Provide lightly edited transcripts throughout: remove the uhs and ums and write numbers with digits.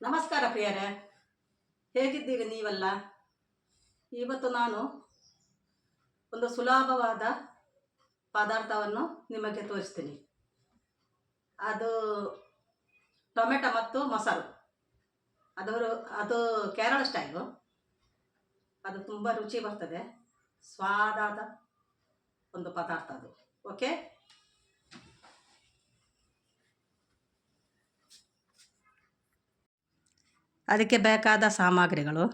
ನಮಸ್ಕಾರ ಪ್ರಿಯರೇ, ಹೇಗಿದ್ದೀರಿ ನೀವೆಲ್ಲ? ಇವತ್ತು ನಾನು ಒಂದು ಸುಲಭವಾದ ಪದಾರ್ಥವನ್ನು ನಿಮಗೆ ತೋರಿಸ್ತೀನಿ. ಅದು ಟೊಮೆಟೊ ಮತ್ತು ಮೊಸರು. ಅದು ಕೇರಳ ಸ್ಟೈಲು. ಅದು ತುಂಬ ರುಚಿ ಬರ್ತದೆ, ಸ್ವಾದಾದ ಒಂದು ಪದಾರ್ಥ ಅದು. ಓಕೆ, ಅದಕ್ಕೆ ಬೇಕಾದ ಸಾಮಗ್ರಿಗಳು: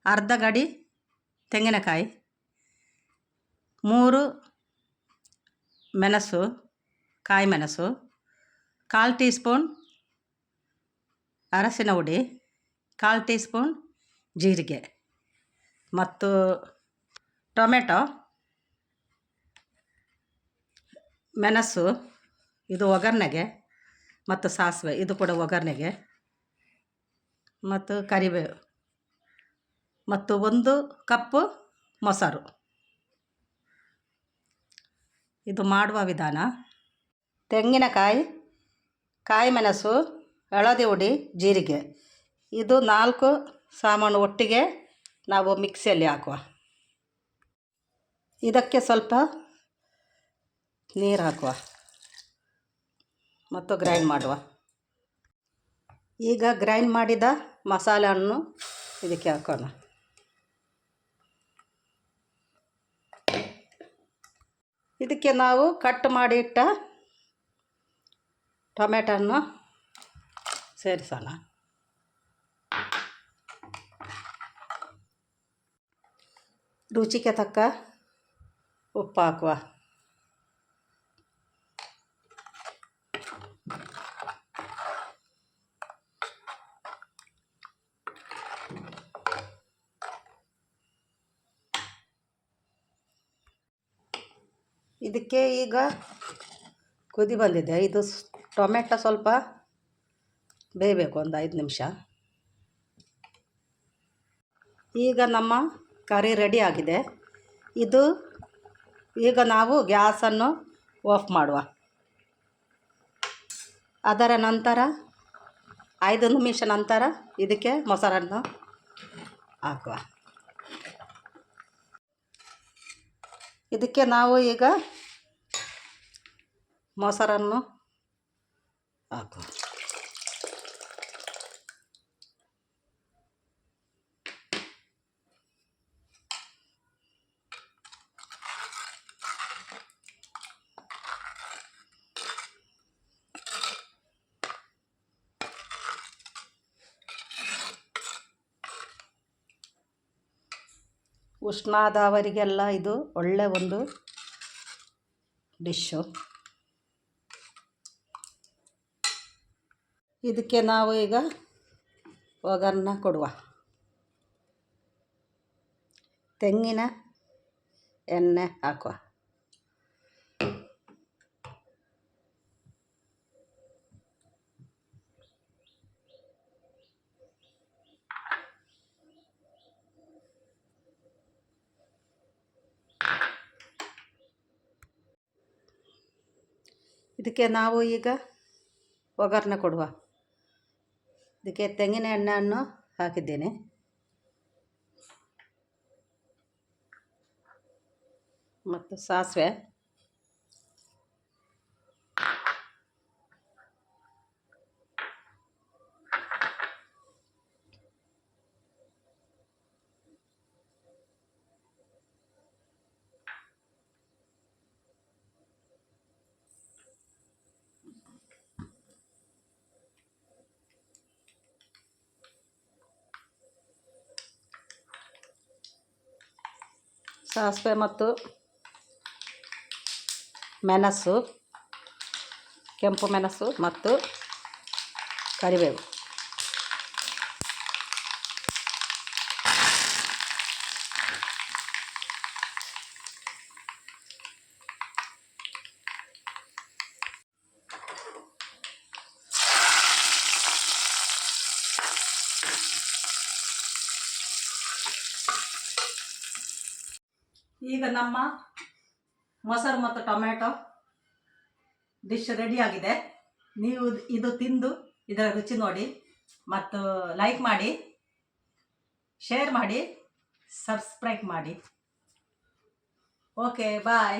ಅರ್ಧ ಗಡಿ ತೆಂಗಿನಕಾಯಿ, 3 ಮೆಣಸು, ಕಾಯಿ ಮೆಣಸು, 1/4 ಟೀ ಸ್ಪೂನ್ ಅರಸಿನ ಹುಡಿ, 1/4 ಟೀ ಸ್ಪೂನ್ ಜೀರಿಗೆ ಮತ್ತು ಟೊಮೆಟೊ, ಮೆಣಸು ಇದು ಒಗ್ಗರಣೆಗೆ, ಮತ್ತು ಸಾಸಿವೆ ಇದು ಕೂಡ ಒಗ್ಗರಣೆಗೆ, ಮತ್ತು ಕರಿಬೇವು, ಮತ್ತು 1 ಕಪ್ಪು ಮೊಸರು. ಇದು ಮಾಡುವ ವಿಧಾನ: ತೆಂಗಿನಕಾಯಿ, ಕಾಯಿ ಮೆಣಸು, ಹಳದಿ ಹುಡಿ, ಜೀರಿಗೆ ಇದು 4 ಸಾಮಾನು ಒಟ್ಟಿಗೆ ನಾವು ಮಿಕ್ಸಿಯಲ್ಲಿ ಹಾಕುವ. ಇದಕ್ಕೆ ಸ್ವಲ್ಪ ನೀರು ಹಾಕುವ ಮತ್ತು ಗ್ರೈಂಡ್ ಮಾಡುವ. ಈಗ ಗ್ರೈಂಡ್ ಮಾಡಿದ ಮಸಾಲೆಯನ್ನು ಇದಕ್ಕೆ ಹಾಕೋಣ. ಇದಕ್ಕೆ ನಾವು ಕಟ್ ಮಾಡಿ ಇಟ್ಟ ಟೊಮೆಟೊನ್ನು ಸೇರಿಸೋಣ. ರುಚಿಗೆ ತಕ್ಕ ಉಪ್ಪು ಹಾಕುವ. ಇದಕ್ಕೆ ಈಗ ಕುದಿ ಬಂದಿದೆ. ಇದು ಟೊಮೆಟೊ ಸ್ವಲ್ಪ ಬೇಯಬೇಕು, ಒಂದು 5 ನಿಮಿಷ. ಈಗ ನಮ್ಮ ಕರಿ ರೆಡಿ ಆಗಿದೆ. ಈಗ ನಾವು ಗ್ಯಾಸನ್ನು ಆಫ್ ಮಾಡುವ. ಅದರ ನಂತರ 5 ನಿಮಿಷ ನಂತರ ಇದಕ್ಕೆ ಮೊಸರನ್ನು ಹಾಕುವ. ಇದಕ್ಕೆ ನಾವು ಈಗ ಮೊಸರನ್ನು ಹಾಕುವ. ಉಷ್ಣಾದವರಿಗೆಲ್ಲ ಇದು ಒಳ್ಳೆ ಒಂದು ಡಿಶ್ಶು. ಇದಕ್ಕೆ ನಾವು ಈಗ ಒಗ್ಗರಣೆ ಕೊಡುವ. ತೆಂಗಿನ ಎಣ್ಣೆ ಹಾಕುವ. ಇದಕ್ಕೆ ನಾವು ಈಗ ಒಗ್ಗರಣೆ ಕೊಡುವ. ಇದಕ್ಕೆ ತೆಂಗಿನ ಎಣ್ಣೆಯನ್ನು ಹಾಕಿದ್ದೇನೆ. ಮತ್ತು ಸಾಸಿವೆ, ಮತ್ತು ಮೆಣಸು, ಕೆಂಪು ಮೆಣಸು ಮತ್ತು ಕರಿಬೇವು. ಈಗ ನಮ್ಮ ಮೊಸರು ಮತ್ತು ಟೊಮೆಟೊ ಡಿಶ್ ರೆಡಿಯಾಗಿದೆ. ನೀವು ಇದು ತಿಂದು ಇದರ ರುಚಿ ನೋಡಿ. ಮತ್ತು ಲೈಕ್ ಮಾಡಿ, ಶೇರ್ ಮಾಡಿ, ಸಬ್ಸ್ಕ್ರೈಬ್ ಮಾಡಿ. ಓಕೆ ಬಾಯ್.